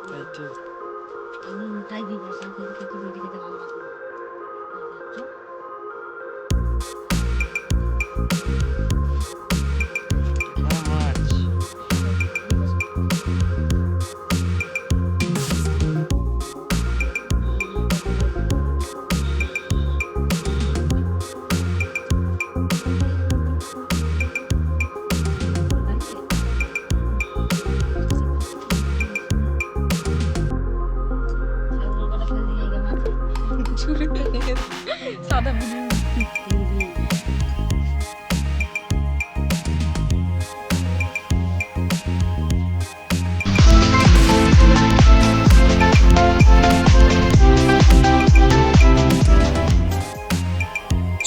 তাই তো। আমি তাই দিই না, শাক খেতে রুটি খেতে ভালো লাগে না। হ্যাঁ, মাছ। সাদা বুঝি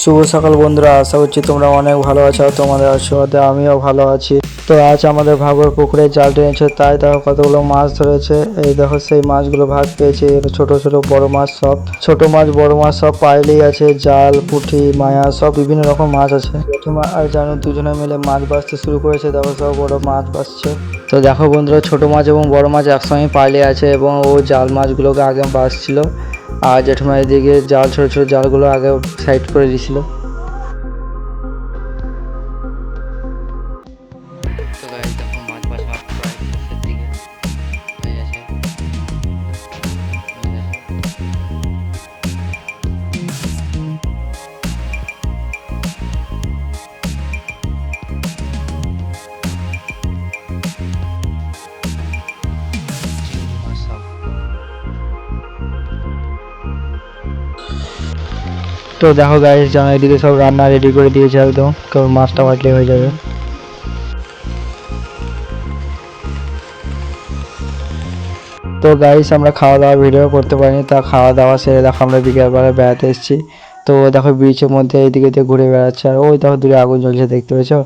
শুভ সকাল বন্ধুরা, আশা করছি তোমরা অনেক ভালো আছো আর তোমাদের আশীর্বাদে আমিও ভালো আছি। তো আজ আমাদের ভাগর পুকুরে জাল টেনেছে, তাই দেখো কতগুলো মাছ ধরেছে। এই দেখো সেই মাছগুলো ভাগ পেয়েছে, ছোট ছোট বড় মাছ সব, ছোট মাছ বড় মাছ সব পাইলেই আছে, জাল পুঁটি মায়া সব বিভিন্ন রকম মাছ আছে। প্রথমে আর জানো দুজনে মিলে মাছ বাছতে শুরু করেছে, দেখো সব বড় মাছ বাছছে। তো দেখো বন্ধুরা, ছোট মাছ এবং বড় মাছ একসঙ্গে পাইলে আছে এবং ও জাল মাছগুলোকে আগে বাছছিল, আর জেঠুমা এদিকে জাল ছোট ছোট জালগুলো আগে সাইড করে দিয়েছিল। তো গাইস দেখো মাছ বাছা প্রায় শেষের দিকে হয়ে গেছে। এই দেখো। চিংড়ি মাছ সব। তো দেখো গাইস, জানো এদিকে সব রান্না রেডি করে দিয়েছে, একদম কেবল মাছটা ভাজলে হয়ে যাবে। তো গাইস, আমরা খাওয়া দাওয়া ভিডিও করতে পারিনি, তা খাওয়া দাওয়া সেরে দেখো আমরা বিকেলবেলা বেড়াতে এসেছি। তো দেখো বিচের মধ্যে এইদিকে দিয়ে ঘুরে বেড়াচ্ছে, আর ওই দেখো দূরে আগুন জ্বলছে, দেখতে পেয়েছো?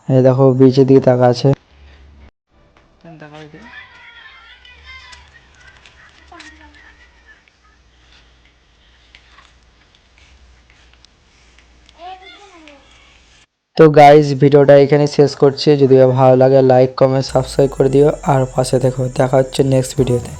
এই দেখো বিচের দিকে তাকা আছে। দেখা হয়েছে। তো গাইস, ভিডিওটা এখানে শেষ করছি। যদি ভালো লাগে লাইক কমেন্ট সাবস্ক্রাইব করে দিও আর পাশে দেখো। দেখা হচ্ছে নেক্সট ভিডিওতে।